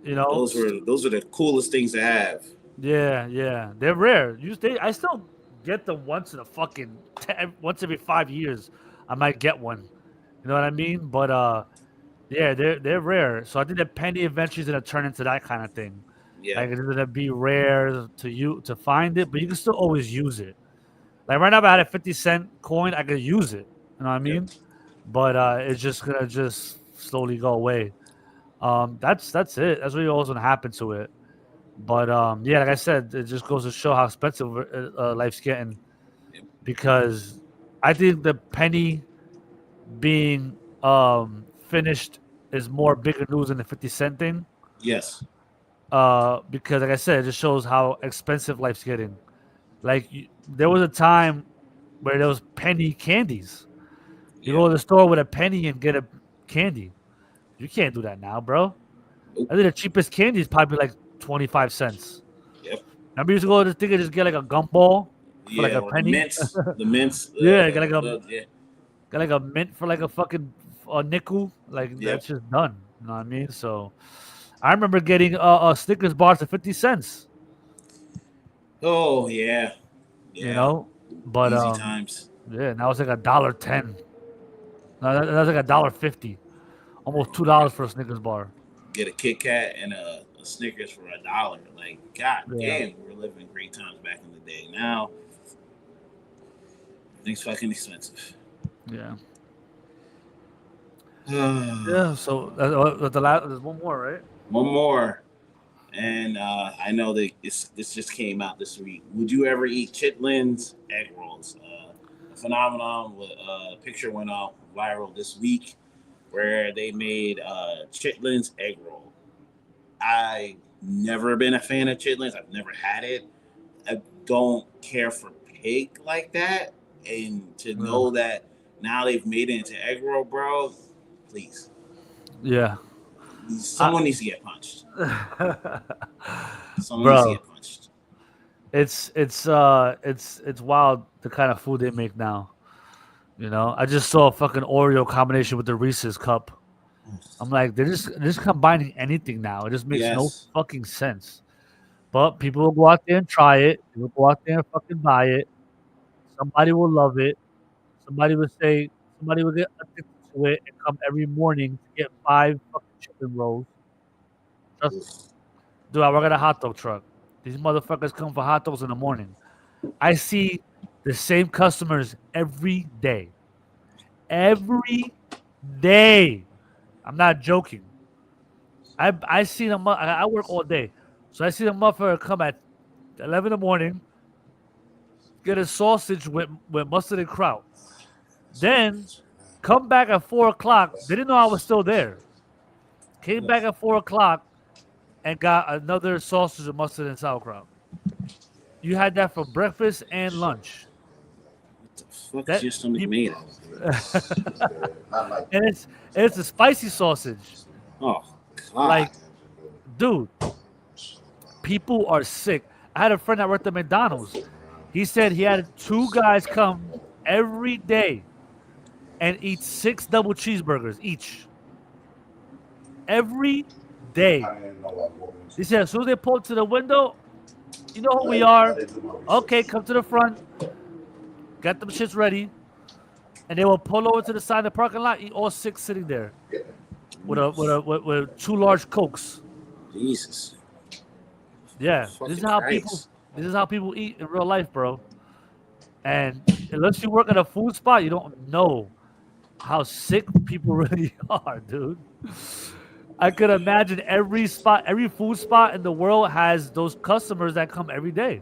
You know, those were the coolest things to have. yeah, they're rare. I still get them once every 5 years. I might get one. You know what I mean? But yeah, they're rare. So I think the penny eventually is gonna turn into that kind of thing. Yeah. Like it's gonna be rare to find it, but you can still always use it. Like right now, if I had a 50-cent coin, I could use it. You know what I mean? But it's just gonna just slowly go away. That's it. That's really always gonna happen to it. But yeah, like I said, it just goes to show how expensive life's getting. Yep. Because I think the penny being finished is more bigger news than the 50-cent thing. Yes. Because like I said, it just shows how expensive life's getting. Like there was a time where there was penny candies. You go to the store with a penny and get a candy. You can't do that now, bro. Nope. I think the cheapest candy is probably like 25 cents. Yep. Remember, you used to go to the thing and just get like a gumball for like a or penny. The mints. Yeah, get like a mint for like a fucking nickel. Like Yep. that's just done. You know what I mean? So I remember getting a Snickers bars for 50 cents. Oh yeah. You know, but easy times. yeah, now it's like $1.10. No, that's like $1.50. Almost $2 for a Snickers bar. Get a Kit Kat and a Snickers for $1. Like, god Yeah. damn, we were living great times back in the day. Now, everything's fucking expensive. Yeah. Yeah. So the last, there's one more, right? One more, and I know that this just came out this week. Would you ever eat Chitlin's egg rolls? A phenomenon. With a picture went out viral this week where they made Chitlin's egg roll. I never been a fan of Chitlin's. I've never had it. I don't care for pig like that, and to know that now they've made it into egg roll, bro. Please, Yeah. someone needs to get punched. Someone Bro. needs to get punched. It's wild the kind of food they make now. You know, I just saw a fucking Oreo combination with the Reese's cup. I'm like, they're just combining anything now. It just makes no Yes. fucking sense. But people will go out there and try it. People will go out there and fucking buy it. Somebody will love it. Somebody will get addicted to it and come every morning to get 5 fucking chicken rolls. Dude, I work at a hot dog truck. These motherfuckers come for hot dogs in the morning. I see the same customers every day. Every day. I'm not joking. I see them. I work all day, so I see the motherfucker come at 11 in the morning, get a sausage with mustard and kraut, then come back at 4 o'clock. They didn't know I was still there. Came back at 4 o'clock and got another sausage with mustard and sauerkraut. You had that for breakfast and lunch. What the fuck That- is your stomach made of? And it's a spicy sausage. Oh, God. Like, dude, people are sick. I had a friend that worked at McDonald's. He said he had 2 guys come every day and eat 6 double cheeseburgers each. Every day. He said as soon as they pull up to the window, you know who we are. Okay, come to the front. Got them shits ready. And they will pull over to the side of the parking lot, eat all 6 sitting there. With 2 large Cokes. Jesus. Yeah. Fucking This is how people eat in real life, bro. And unless you work at a food spot, you don't know how sick people really are, dude. I could imagine every food spot in the world has those customers that come every day.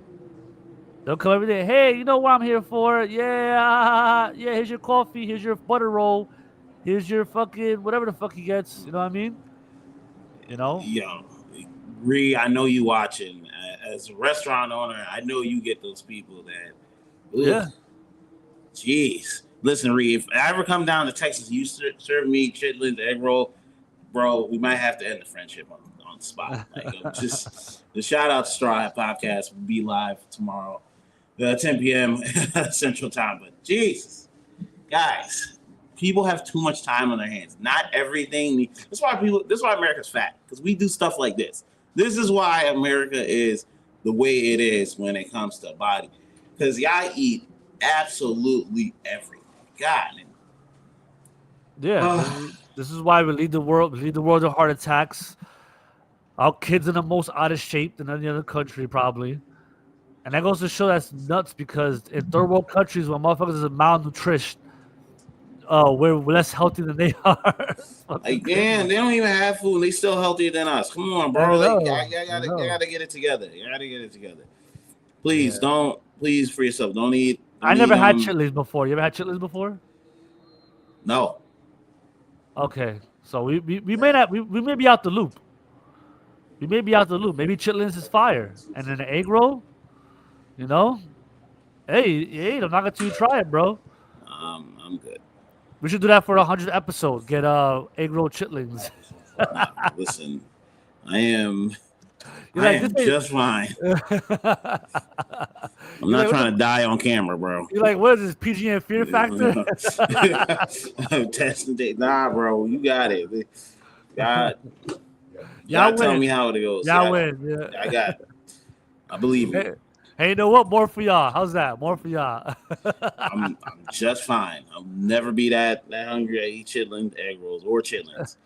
They'll come every day. Hey, you know what I'm here for? Yeah, here's your coffee. Here's your butter roll. Here's your fucking whatever the fuck he gets. You know what I mean? You know? Yo, Ree, I know you watching. As a restaurant owner, I know you get those people that. Ugh. Yeah. Jeez. Listen, Ree, if I ever come down to Texas, you serve me Chitlin's egg roll, bro, we might have to end the friendship on the spot. Like, just the shout out to Straw Hat Podcast will be live tomorrow, 10 p.m. Central Time. But Jesus, guys, people have too much time on their hands. Not everything. That's why America's fat, because we do stuff like this. This is why America is the way it is when it comes to body, because y'all eat absolutely everything. God. Yeah, this is why we lead the world. We lead the world to heart attacks. Our kids are the most out of shape than any other country, probably. And that goes to show that's nuts, because in third world countries, when motherfuckers are malnourished, we're less healthy than they are. Like, damn, they don't even have food. They still healthier than us. Come on, bro. Like, y'all gotta get it together. You gotta get it together. Please please for yourself. Don't eat. I never had chitlins before. You ever had chitlins before? No. Okay, so we may not we may be out the loop. We may be out the loop. Maybe chitlins is fire, and then the egg roll. You know, hey, I'm not gonna try it, bro. I'm good. We should do that for 100th episode. Get egg roll chitlins. Listen, I am just fine. I'm not trying to die on camera, bro. You're like, what is this, PGN Fear Factor? I'm testing it. Nah, bro, you got it. God, y'all tell me how it goes. Y'all win. Yeah. I got it. I believe you. Hey, you know what? More for y'all. How's that? More for y'all. I'm just fine. I'll never be that hungry. I eat chitlins, egg rolls, or chitlins.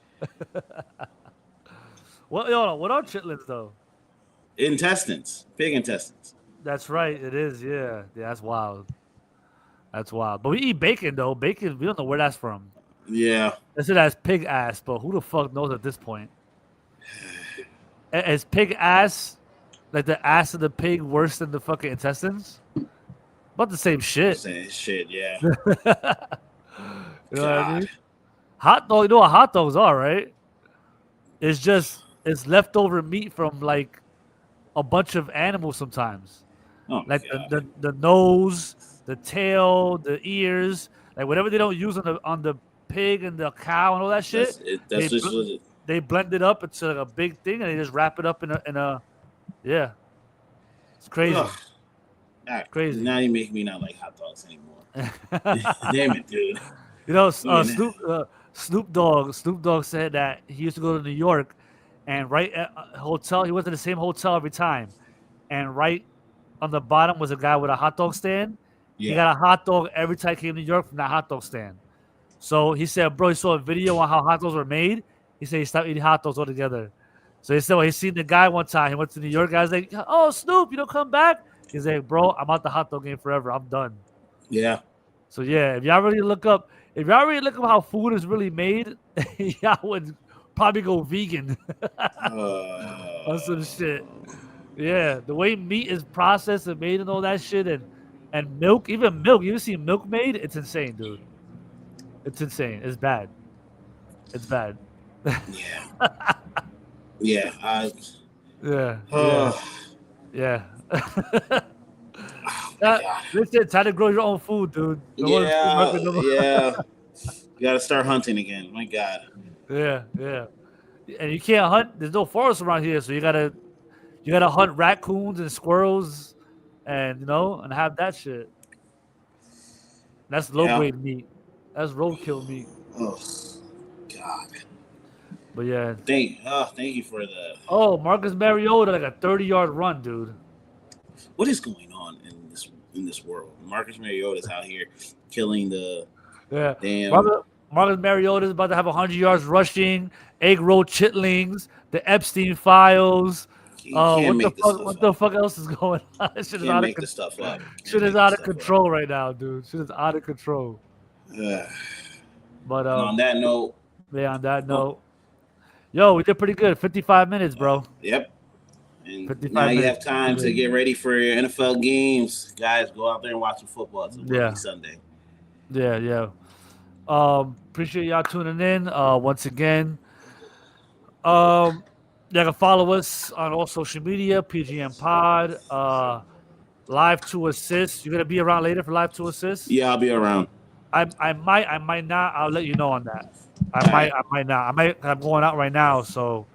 What are chitlins though? Intestines, pig intestines. That's right. It is. Yeah. That's wild. That's wild. But we eat bacon though. Bacon. We don't know where that's from. Yeah. They said that's pig ass, but who the fuck knows at this point? Is pig ass, like the ass of the pig, worse than the fucking intestines? About the same shit. Same shit. Yeah. You know what I mean? Hot dog. You know what hot dogs are, right? It's leftover meat from like a bunch of animals sometimes. Oh, like the nose, the tail, the ears, like whatever they don't use on the pig and the cow and all that shit. They blend it up into like a big thing and they just wrap it up in a yeah. It's crazy. Right, crazy. Now you make me not like hot dogs anymore. Damn it, dude. You know, Snoop Dogg said that he used to go to New York, and right at a hotel, he went to the same hotel every time, and right on the bottom was a guy with a hot dog stand. Yeah. He got a hot dog every time he came to New York from that hot dog stand. So he said, bro, he saw a video on how hot dogs were made. He said he stopped eating hot dogs altogether. So he said, well, he seen the guy one time. He went to New York. Guys like, oh, Snoop, you don't come back? He's like, bro, I'm out the hot dog game forever. I'm done. Yeah. So yeah, if y'all really look up how food is really made, y'all would probably go vegan on some shit. Yeah, the way meat is processed and made and all that shit, and milk, even milk. You ever see milk made? It's insane, dude. It's insane. It's bad. It's bad. Yeah. Yeah. Yeah. Listen, time to grow your own food, dude. Yeah. You gotta start hunting again. My God. Yeah. And you can't hunt. There's no forest around here, so you gotta hunt raccoons and squirrels, and and have that shit. That's low grade meat. That's roadkill meat. Oh God. But yeah. Thank you for the. Oh, Marcus Mariota, like a 30-yard run, dude. What is going on in this world? Marcus Mariota's out here killing the damn. Marcus Mariota is about to have 100 yards rushing, egg roll chitlings, the Epstein files. What the fuck else is going on? Shit is out of this stuff up. Shit is out of control right now, dude. Shit is out of control. But on that note. Yeah, on that note. Yo, we did pretty good. 55 minutes, bro. Yep. And now you have time to get ready for your NFL games. Guys, go out there and watch some football. It's Sunday. Yeah. Appreciate y'all tuning in once again. You can follow us on all social media, PGN Pod. Live to Assist. You're going to be around later for Live to Assist? Yeah, I'll be around. I might not. I'll let you know on that. I might not. I'm going out right now, so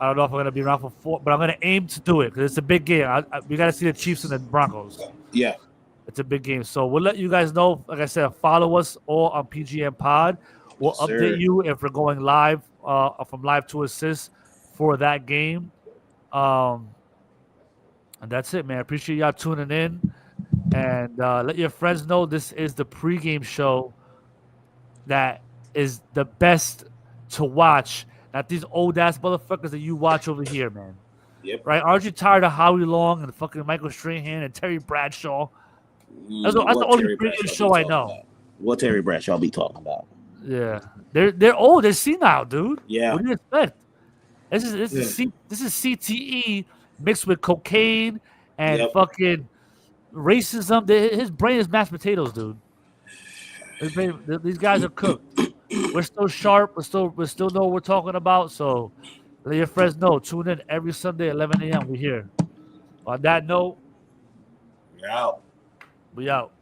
I don't know if I'm gonna be around for 4, but I'm gonna aim to do it because it's a big game. We gotta see the Chiefs and the Broncos. Yeah. It's a big game. So we'll let you guys know. Like I said, follow us all on PGN Pod. We'll Yes, update sir. you if we're going live from live to assist for that game. And that's it, man. Appreciate y'all tuning in. And let your friends know this is the pregame show that is the best to watch. Not these old ass motherfuckers that you watch over here, man. Yep. Right? Aren't you tired of Howie Long and fucking Michael Strahan and Terry Bradshaw? That's the What only Terry pregame Bradshaw show be I talking know. about? What Terry Bradshaw be talking about? Yeah, they're old. They're senile, dude. Yeah. What do you expect? This is CTE mixed with cocaine and Yep. fucking racism. His brain is mashed potatoes, dude. These guys are cooked. We're still sharp. We still know what we're talking about. So let your friends know. Tune in every Sunday at 11 a.m. We're here. On that note, You're out. we out.